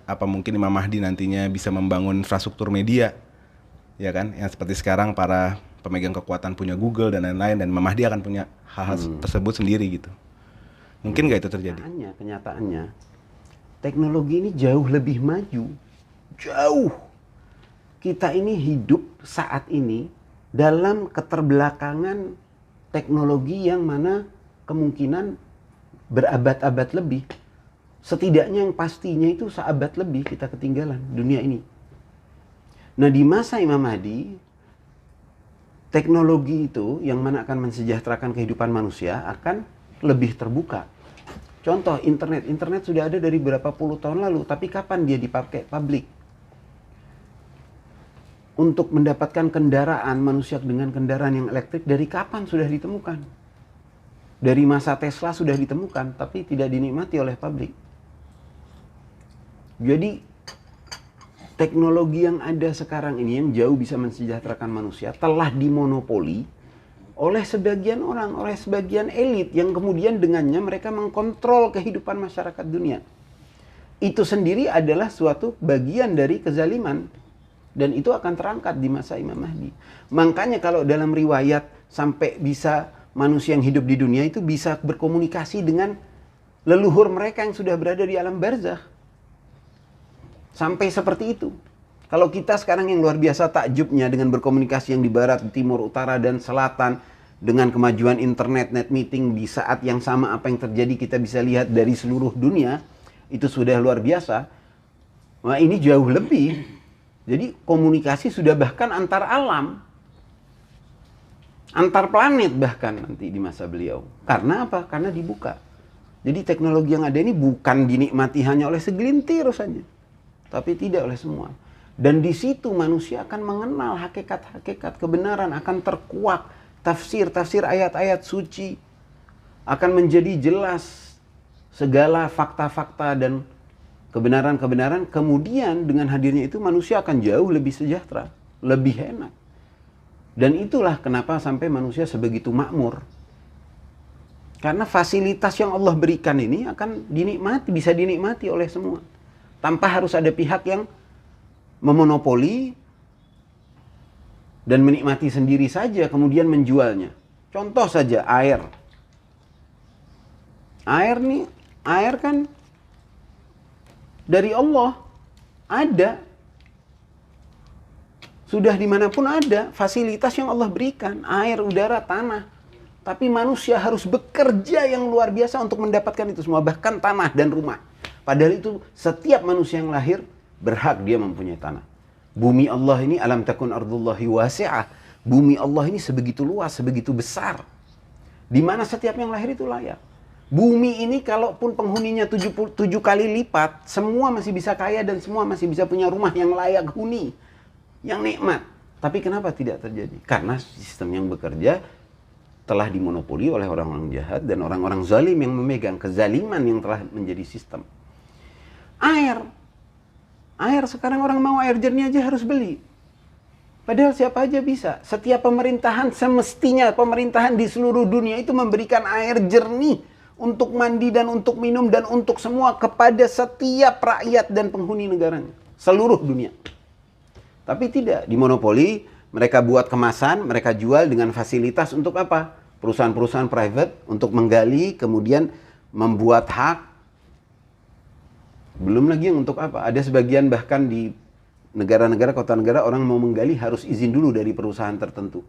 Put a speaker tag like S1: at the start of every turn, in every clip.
S1: apa mungkin Imam Mahdi nantinya bisa membangun infrastruktur media, ya kan? Yang seperti sekarang para pemegang kekuatan punya Google dan lain-lain, dan Imam Mahdi akan punya hal-hal tersebut sendiri gitu. Mungkin nggak itu terjadi?
S2: Kenyataannya, teknologi ini jauh lebih maju. Jauh. Kita ini hidup saat ini dalam keterbelakangan teknologi yang mana kemungkinan berabad-abad lebih. Setidaknya yang pastinya itu seabad lebih kita ketinggalan dunia ini. Nah, di masa Imam Mahdi, teknologi itu yang mana akan mensejahterakan kehidupan manusia akan lebih terbuka. Contoh internet sudah ada dari berapa puluh tahun lalu, tapi kapan dia dipakai publik? Untuk mendapatkan kendaraan, manusia dengan kendaraan yang elektrik dari kapan sudah ditemukan? Dari masa Tesla sudah ditemukan, tapi tidak dinikmati oleh publik. Jadi teknologi yang ada sekarang ini yang jauh bisa mensejahterakan manusia telah dimonopoli oleh sebagian orang, oleh sebagian elit yang kemudian dengannya mereka mengkontrol kehidupan masyarakat dunia. Itu sendiri adalah suatu bagian dari kezaliman, dan itu akan terangkat di masa Imam Mahdi. Makanya kalau dalam riwayat sampai bisa manusia yang hidup di dunia itu bisa berkomunikasi dengan leluhur mereka yang sudah berada di alam barzakh. Sampai seperti itu. Kalau kita sekarang yang luar biasa takjubnya dengan berkomunikasi yang di barat, di timur, utara, dan selatan, dengan kemajuan internet, net meeting di saat yang sama apa yang terjadi kita bisa lihat dari seluruh dunia, itu sudah luar biasa. Nah, ini jauh lebih. Jadi komunikasi sudah bahkan antar alam, antar planet bahkan nanti di masa beliau. Karena apa? Karena dibuka. Jadi teknologi yang ada ini bukan dinikmati hanya oleh segelintir saja, tapi tidak oleh semua. Dan di situ manusia akan mengenal hakikat-hakikat kebenaran, akan terkuak tafsir-tafsir ayat-ayat suci, akan menjadi jelas segala fakta-fakta dan kebenaran-kebenaran. Kemudian dengan hadirnya itu manusia akan jauh lebih sejahtera, lebih enak. Dan itulah kenapa sampai manusia sebegitu makmur. Karena fasilitas yang Allah berikan ini akan dinikmati, bisa dinikmati oleh semua. Tanpa harus ada pihak yang memonopoli dan menikmati sendiri saja kemudian menjualnya. Contoh saja air. Air kan dari Allah, ada. Sudah dimanapun ada fasilitas yang Allah berikan, air, udara, tanah. Tapi manusia harus bekerja yang luar biasa untuk mendapatkan itu semua, bahkan tanah dan rumah. Padahal itu setiap manusia yang lahir berhak dia mempunyai tanah. Bumi Allah ini alam takun ardullahi wasi'ah. Bumi Allah ini sebegitu luas, sebegitu besar. Di mana setiap yang lahir itu layak. Bumi ini kalaupun penghuninya 77 kali lipat, semua masih bisa kaya dan semua masih bisa punya rumah yang layak huni, yang nikmat. Tapi kenapa tidak terjadi? Karena sistem yang bekerja telah dimonopoli oleh orang-orang jahat dan orang-orang zalim yang memegang kezaliman yang telah menjadi sistem. Air sekarang orang mau air jernih aja harus beli. Padahal siapa aja bisa. Setiap pemerintahan, semestinya pemerintahan di seluruh dunia itu memberikan air jernih untuk mandi dan untuk minum dan untuk semua kepada setiap rakyat dan penghuni negaranya. Seluruh dunia. Tapi tidak, dimonopoli, mereka buat kemasan, mereka jual dengan fasilitas untuk apa? Perusahaan-perusahaan private untuk menggali, kemudian membuat hak. Belum lagi yang untuk apa? Ada sebagian bahkan di negara-negara, kota negara, orang mau menggali harus izin dulu dari perusahaan tertentu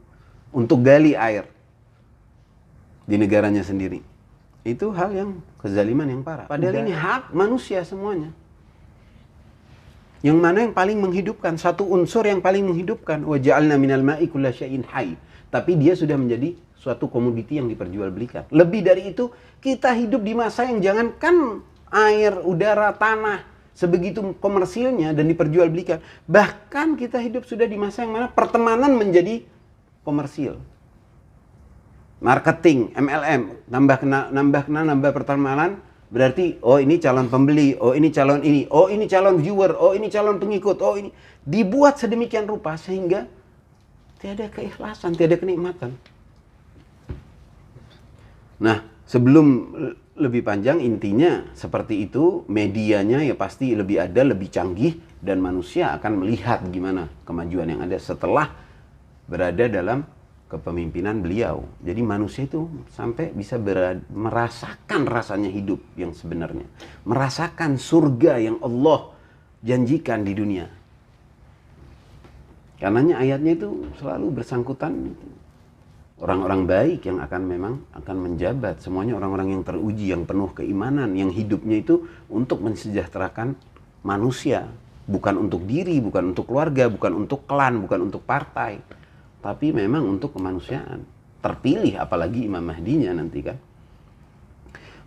S2: untuk gali air di negaranya sendiri. Itu hal yang kezaliman yang parah. Padahal ini hak manusia semuanya. Yang mana yang paling menghidupkan, satu unsur yang paling menghidupkan, wa ja'alna minal ma'i kulla syai'in hayy. Tapi dia sudah menjadi suatu komoditi yang diperjualbelikan. Lebih dari itu, kita hidup di masa yang jangankan air, udara, tanah sebegitu komersilnya dan diperjualbelikan. Bahkan kita hidup sudah di masa yang mana pertemanan menjadi komersil. Marketing, MLM, nambah pertemanan, berarti oh ini calon pembeli, oh ini calon ini, oh ini calon viewer, oh ini calon pengikut, oh ini. Dibuat sedemikian rupa sehingga tiada keikhlasan, tiada kenikmatan. Nah, sebelum lebih panjang, intinya seperti itu. Medianya ya pasti lebih ada, lebih canggih, dan manusia akan melihat gimana kemajuan yang ada setelah berada dalam kepemimpinan beliau. Jadi manusia itu sampai bisa merasakan rasanya hidup yang sebenarnya, merasakan surga yang Allah janjikan di dunia. Karenanya ayatnya itu selalu bersangkutan orang-orang baik yang memang akan menjabat. Semuanya orang-orang yang teruji, yang penuh keimanan, yang hidupnya itu untuk mensejahterakan manusia. Bukan untuk diri, bukan untuk keluarga, bukan untuk klan, bukan untuk partai. Tapi memang untuk kemanusiaan. Terpilih apalagi Imam Mahdinya nanti kan.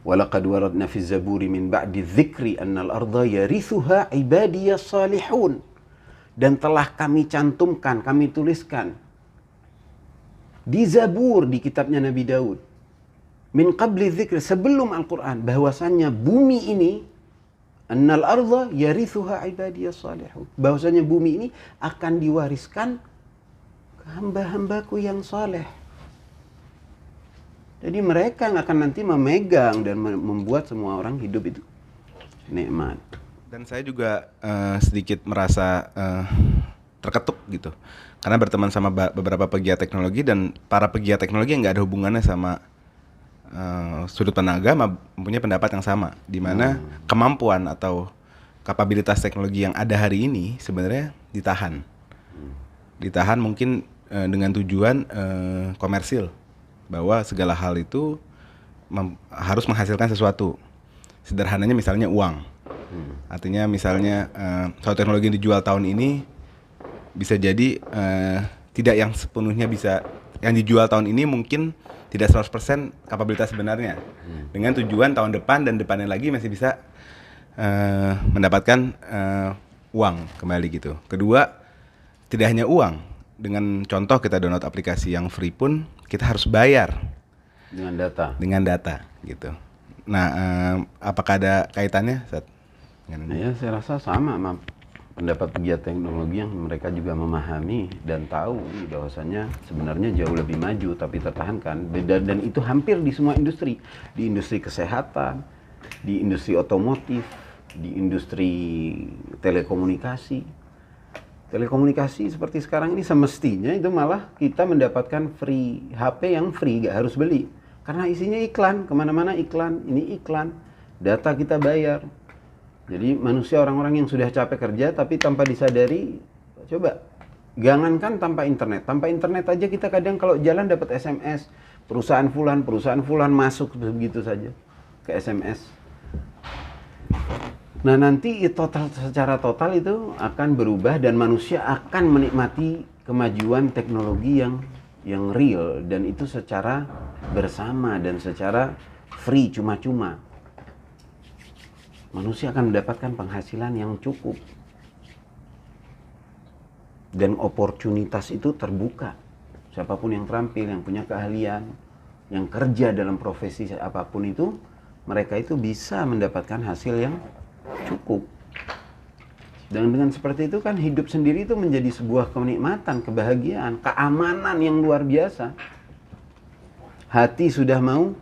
S2: Walaqad waradna fi zaburi min ba'di dzikri annal arda yarithuha ibadiyas salihun. Dan telah kami cantumkan, kami tuliskan di Zabur, di kitabnya Nabi Daud, min qabli dzikr, sebelum Al-Quran, bahwasannya bumi ini, annal arda yarithuha ibadiyas salihun, bahwasannya bumi ini akan diwariskan ke hamba-hambaku yang saleh. Jadi mereka yang akan nanti memegang dan membuat semua orang hidup itu nikmat.
S1: Dan saya juga sedikit merasa terketuk gitu, karena berteman sama beberapa pegiat teknologi, dan para pegiat teknologi yang nggak ada hubungannya sama sudut pandang agama mempunyai pendapat yang sama, di mana kemampuan atau kapabilitas teknologi yang ada hari ini sebenarnya ditahan mungkin dengan tujuan komersil, bahwa segala hal itu harus menghasilkan sesuatu. Sederhananya misalnya uang. Artinya misalnya suatu teknologi yang dijual tahun ini bisa jadi tidak yang sepenuhnya bisa, yang dijual tahun ini mungkin tidak 100% kapabilitas sebenarnya. Dengan tujuan tahun depan dan depannya lagi masih bisa mendapatkan uang kembali gitu. Kedua, tidak hanya uang. Dengan contoh kita download aplikasi yang free pun kita harus bayar dengan data gitu. Nah, apakah ada kaitannya, Seth?
S2: Ya, saya rasa sama pendapat pegiat teknologi yang mereka juga memahami dan tahu bahwasannya sebenarnya jauh lebih maju tapi tertahankan. Dan itu hampir di semua industri, di industri kesehatan, di industri otomotif, di industri telekomunikasi. Telekomunikasi seperti sekarang ini semestinya itu malah kita mendapatkan free HP yang free, gak harus beli. Karena isinya iklan, kemana-mana iklan, ini iklan, data kita bayar. Jadi manusia, orang-orang yang sudah capek kerja tapi tanpa disadari, coba jangankan tanpa internet aja kita kadang kalau jalan dapat SMS, perusahaan fulan masuk begitu saja ke SMS. Nah nanti secara total itu akan berubah dan manusia akan menikmati kemajuan teknologi yang real, dan itu secara bersama dan secara free, cuma-cuma. Manusia akan mendapatkan penghasilan yang cukup. Dan oportunitas itu terbuka. Siapapun yang terampil, yang punya keahlian, yang kerja dalam profesi apapun itu, mereka itu bisa mendapatkan hasil yang cukup. Dan dengan seperti itu kan hidup sendiri itu menjadi sebuah kenikmatan, kebahagiaan, keamanan yang luar biasa. Hati sudah mau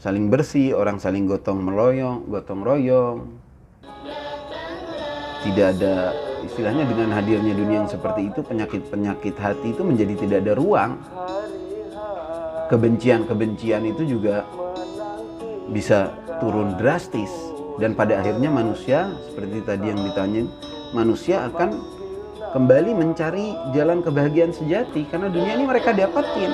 S2: saling bersih, orang saling gotong royong. Tidak ada, istilahnya dengan hadirnya dunia yang seperti itu, penyakit hati itu menjadi tidak ada ruang. Kebencian itu juga bisa turun drastis. Dan pada akhirnya manusia, seperti tadi yang ditanyain, manusia akan kembali mencari jalan kebahagiaan sejati. Karena dunia ini mereka dapatin.